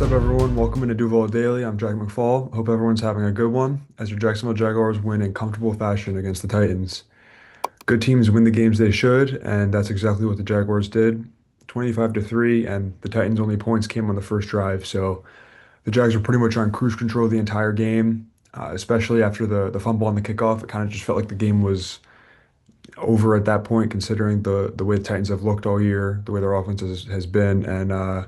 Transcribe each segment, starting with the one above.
up, everyone? Welcome into Duval Daily. I'm Jack McFaul. Hope everyone's having a good one as your Jacksonville Jaguars win in comfortable fashion against the Titans. Good teams win the games they should, and that's exactly what the Jaguars did. 25-3, and the Titans' only points came on the first drive. So the Jags were pretty much on cruise control the entire game, especially after the fumble on the kickoff. It kind of just felt like the game was over at that point, considering the way the Titans have looked all year, the way their offense has been, and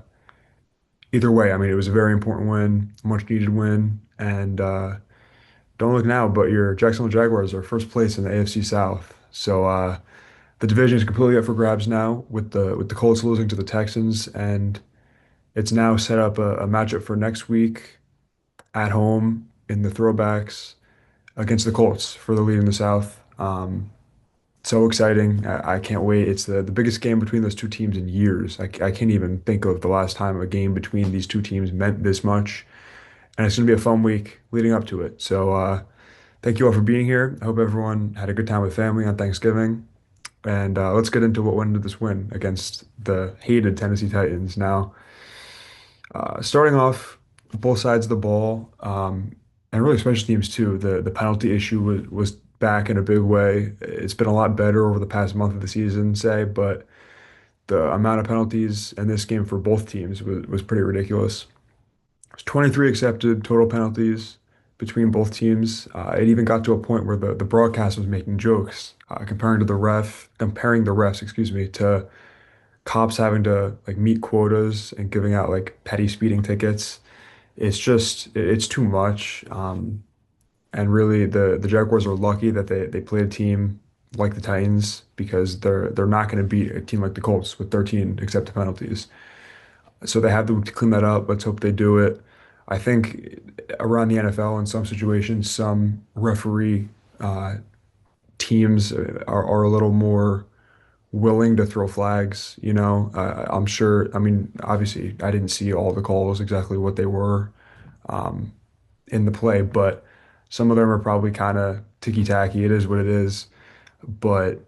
either way, I mean, it was a very important win, much needed win, and don't look now, but your Jacksonville Jaguars are first place in the AFC South. So the division is completely up for grabs now with the Colts losing to the Texans, and it's now set up a matchup for next week at home in the throwbacks against the Colts for the lead in the South. So exciting. I can't wait. It's the biggest game between those two teams in years. I can't even think of the last time a game between these two teams meant this much. And it's going to be a fun week leading up to it. So thank you all for being here. I hope everyone had a good time with family on Thanksgiving. And let's get into what went into this win against the hated Tennessee Titans. Now, starting off both sides of the ball, and really special teams too. The penalty issue was back in a big way. It's been a lot better over the past month of the season, say, but the amount of penalties in this game for both teams was pretty ridiculous. It was 23 accepted total penalties between both teams. It even got to a point where the broadcast was making jokes, comparing the refs, excuse me, to cops having to like meet quotas and giving out like petty speeding tickets. It's too much. And really, the Jaguars are lucky that they played a team like the Titans because they're not going to beat a team like the Colts with 13 accepted penalties. So they have to clean that up. Let's hope they do it. I think around the NFL, in some situations, some referee teams are a little more willing to throw flags. I'm sure. I mean, obviously, I didn't see all the calls exactly what they were in the play, but some of them are probably kind of ticky-tacky. It is what it is. But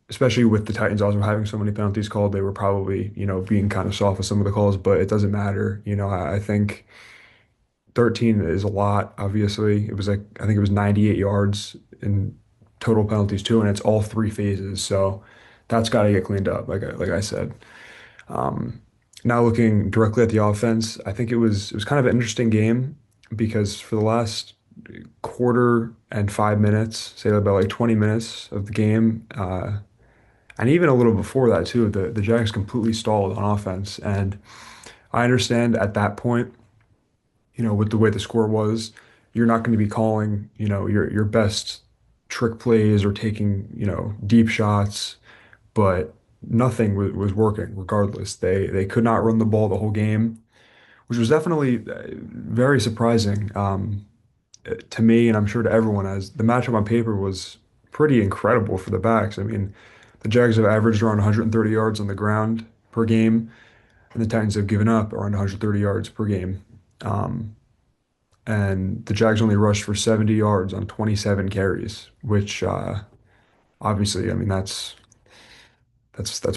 especially with the Titans also having so many penalties called, they were probably, being kind of soft with some of the calls, but it doesn't matter. I think 13 is a lot, obviously. It was like, I think it was 98 yards in total penalties too, and it's all three phases. So that's got to get cleaned up, like I said. Now looking directly at the offense, I think it was kind of an interesting game because for the last quarter and 5 minutes, say about like 20 minutes of the game, and even a little before that too, the Jags completely stalled on offense. And I understand at that point, with the way the score was, you're not going to be calling, your best trick plays or taking, deep shots, but nothing was working regardless. They could not run the ball the whole game, which was definitely very surprising to me, and I'm sure to everyone, as the matchup on paper was pretty incredible for the backs. I mean, the Jags have averaged around 130 yards on the ground per game, and the Titans have given up around 130 yards per game. Um, and the Jags only rushed for 70 yards on 27 carries, which obviously, I mean, that's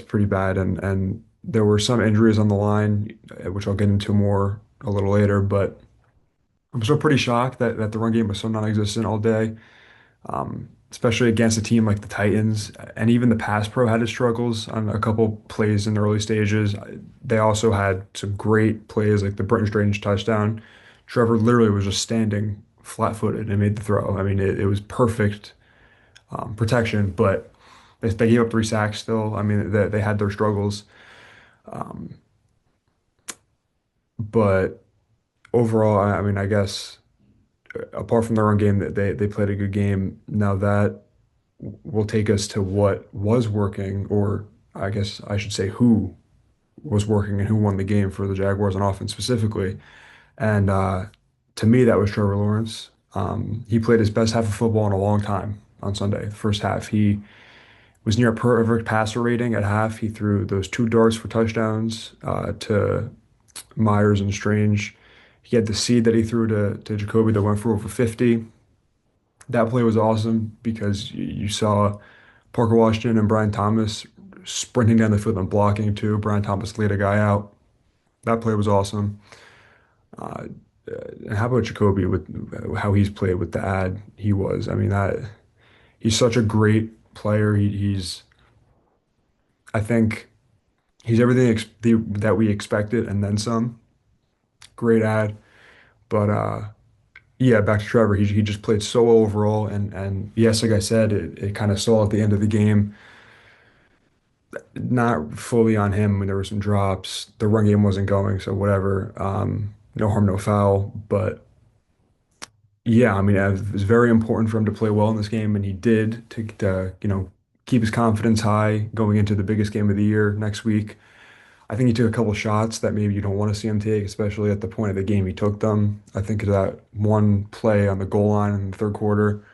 pretty bad. And there were some injuries on the line, which I'll get into more a little later, but I'm still pretty shocked that the run game was so non-existent all day, especially against a team like the Titans. And even the pass pro had its struggles on a couple plays in the early stages. They also had some great plays like the Brenton Strange touchdown. Trevor literally was just standing flat-footed and made the throw. I mean, it was perfect protection, but they gave up 3 sacks still. I mean, they had their struggles. Um, but overall, I mean, I guess apart from their own game, that they played a good game. Now that will take us to what was working, or I guess I should say who was working and who won the game for the Jaguars on offense specifically. And to me, that was Trevor Lawrence. He played his best half of football in a long time on Sunday. The first half, he was near a perfect passer rating at half. He threw those 2 darts for touchdowns to Myers and Strange. He had the seed that he threw to Jacoby that went for over 50. That play was awesome because you saw Parker Washington and Brian Thomas sprinting down the field and blocking too. Brian Thomas laid a guy out. That play was awesome. Uh, and how about Jacoby with how he's played with the ad he was? I mean, that he's such a great player. I think he's everything that we expected and then some. Great ad, but yeah, back to Trevor. He just played so well overall, and yes, like I said, it kind of stalled at the end of the game. Not fully on him when there were some drops. The run game wasn't going, so whatever. No harm, no foul. But yeah, I mean, it was very important for him to play well in this game, and he did to keep his confidence high going into the biggest game of the year next week. I think he took a couple shots that maybe you don't want to see him take, especially at the point of the game he took them. I think of that one play on the goal line in the third quarter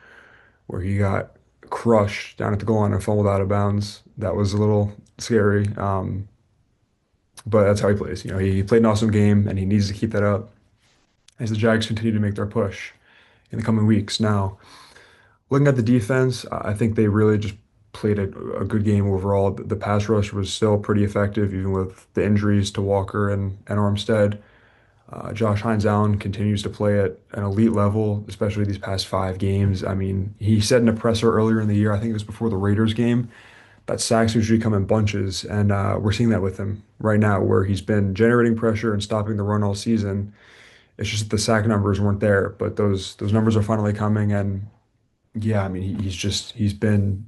where he got crushed down at the goal line and fumbled out of bounds. That was a little scary. But that's how he plays. He played an awesome game and he needs to keep that up as the Jags continue to make their push in the coming weeks. Now, looking at the defense, I think they really just played a good game overall. The pass rush was still pretty effective, even with the injuries to Walker and Armstead. Josh Hines-Allen continues to play at an elite level, especially these past 5 games. I mean, he said in a presser earlier in the year, I think it was before the Raiders game, that sacks usually come in bunches, and we're seeing that with him right now, where he's been generating pressure and stopping the run all season. It's just that the sack numbers weren't there, but those numbers are finally coming, and yeah, I mean, he's been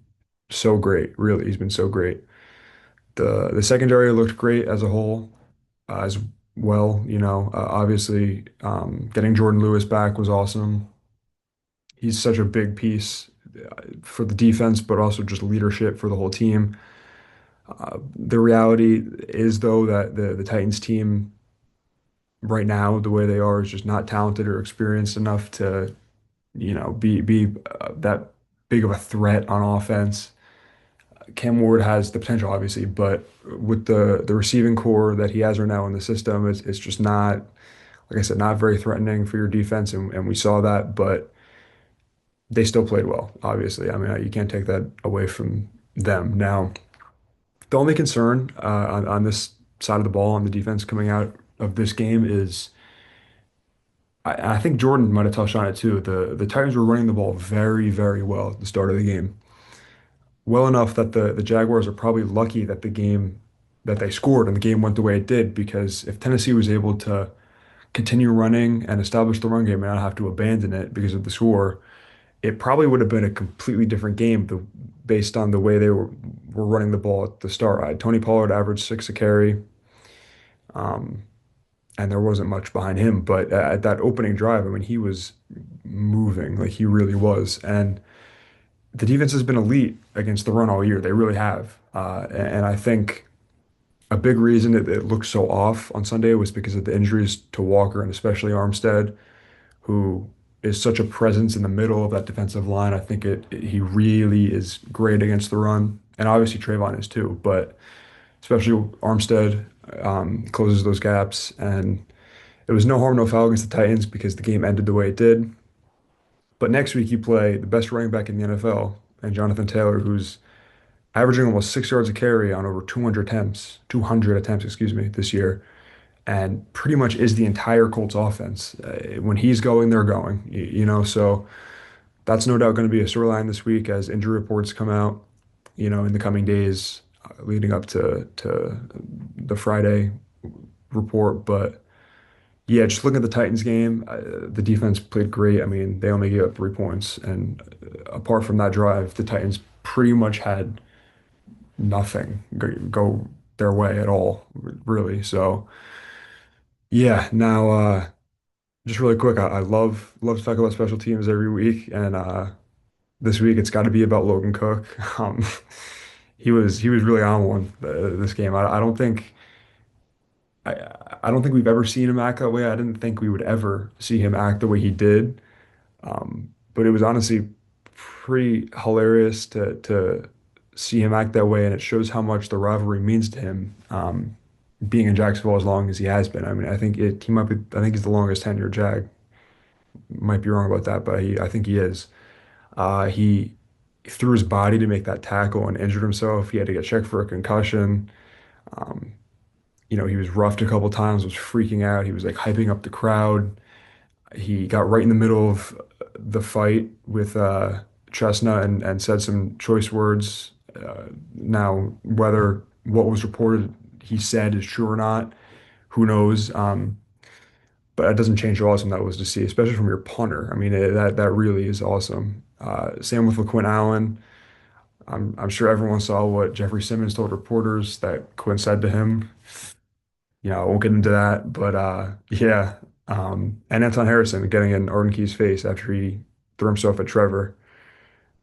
so great, really. He's been so great. The secondary looked great as a whole, as well. Obviously, getting Jordan Lewis back was awesome. He's such a big piece for the defense, but also just leadership for the whole team. The reality is, though, that the Titans team right now, the way they are, is just not talented or experienced enough to, be that big of a threat on offense. Cam Ward has the potential, obviously, but with the receiving core that he has right now in the system, it's just not, like I said, not very threatening for your defense, and we saw that, but they still played well, obviously. I mean, you can't take that away from them. Now, the only concern on this side of the ball on the defense coming out of this game is I think Jordan might have touched on it too. The Titans were running the ball very, very well at the start of the game. Well enough that the Jaguars are probably lucky that they scored and the game went the way it did, because if Tennessee was able to continue running and establish the run game and not have to abandon it because of the score, it probably would have been a completely different game based on the way they were running the ball at the start. Tony Pollard averaged 6 a carry, um, and there wasn't much behind him. But at that opening drive, I mean, he was moving like he really was. And the defense has been elite against the run all year. They really have. And I think a big reason it looked so off on Sunday was because of the injuries to Walker and especially Armstead, who is such a presence in the middle of that defensive line. I think he really is great against the run, and obviously Trayvon is too. But especially Armstead closes those gaps, and it was no harm, no foul against the Titans because the game ended the way it did. But next week you play the best running back in the NFL, and Jonathan Taylor, who's averaging almost 6 yards a carry on over 200 attempts, excuse me, this year, and pretty much is the entire Colts offense. When he's going, they're going, so that's no doubt going to be a storyline this week as injury reports come out, in the coming days leading up to the Friday report. But yeah, just looking at the Titans game, the defense played great. I mean, they only gave up 3 points, and apart from that drive, the Titans pretty much had nothing go their way at all, really. So yeah, now just really quick, I love to talk about special teams every week, and this week it's got to be about Logan Cook. He was really on one this game. I don't think we've ever seen him act that way. I didn't think we would ever see him act the way he did. But it was honestly pretty hilarious to see him act that way, and it shows how much the rivalry means to him. Being in Jacksonville as long as he has been. I mean, I think he's the longest tenured Jag. Might be wrong about that, but I think he is. He threw his body to make that tackle and injured himself. He had to get checked for a concussion. Um, He was roughed a couple times, was freaking out. He was like hyping up the crowd. He got right in the middle of the fight with Chestnut and said some choice words. Now, whether what was reported he said is true or not, who knows? But it doesn't change how awesome that was to see, especially from your punter. I mean, that really is awesome. Same with LaQuint Allen. I'm sure everyone saw what Jeffrey Simmons told reporters that Quinn said to him. I won't get into that, but yeah. And Anton Harrison getting in Arden Key's face after he threw himself at Trevor.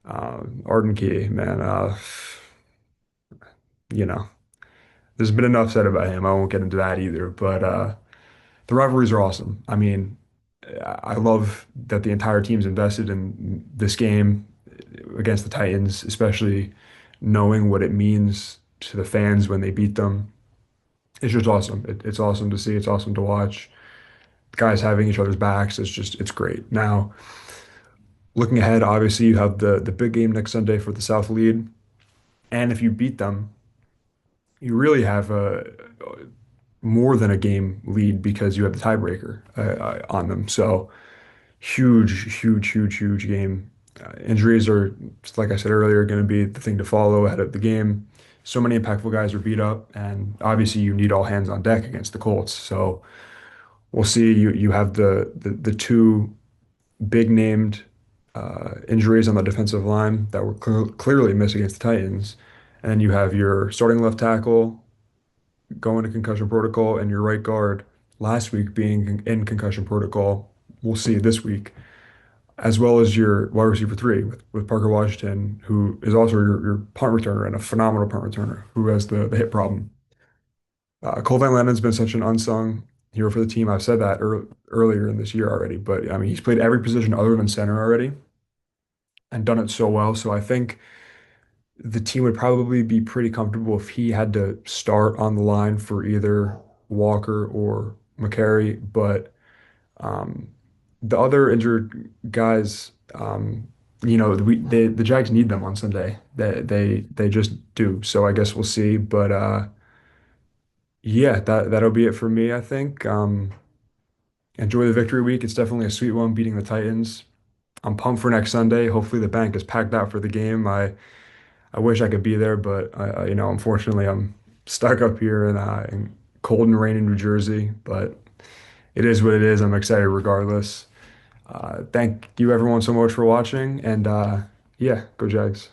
Arden Key, man, you know, there's been enough said about him. I won't get into that either, but the rivalries are awesome. I mean, I love that the entire team's invested in this game against the Titans, especially knowing what it means to the fans when they beat them. It's just awesome. It's awesome to see. It's awesome to watch. Guys having each other's backs. It's great. Now, looking ahead, obviously you have the big game next Sunday for the South lead, and if you beat them, you really have a more than a game lead because you have the tiebreaker on them. So huge, huge, huge, huge game. Injuries are, like I said earlier, going to be the thing to follow ahead of the game. So many impactful guys are beat up, and obviously you need all hands on deck against the Colts. So we'll see. You have the two big named injuries on the defensive line that were clearly missed against the Titans, and then you have your starting left tackle going to concussion protocol and your right guard last week being in concussion protocol. We'll see this week, as well as your wide receiver three with Parker Washington, who is also your punt returner and a phenomenal punt returner who has the hip problem. Cole Van Lanen's been such an unsung hero for the team. I've said that earlier in this year already, but I mean, he's played every position other than center already and done it so well. So I think the team would probably be pretty comfortable if he had to start on the line for either Walker or McCary. But um, the other injured guys, the Jags need them on Sunday. They just do. So I guess we'll see. But yeah, that'll be it for me, I think. Enjoy the victory week. It's definitely a sweet one beating the Titans. I'm pumped for next Sunday. Hopefully the bank is packed out for the game. I wish I could be there, but unfortunately, I'm stuck up here in cold and rainy New Jersey. But it is what it is. I'm excited regardless. Thank you everyone so much for watching, and yeah, go Jags.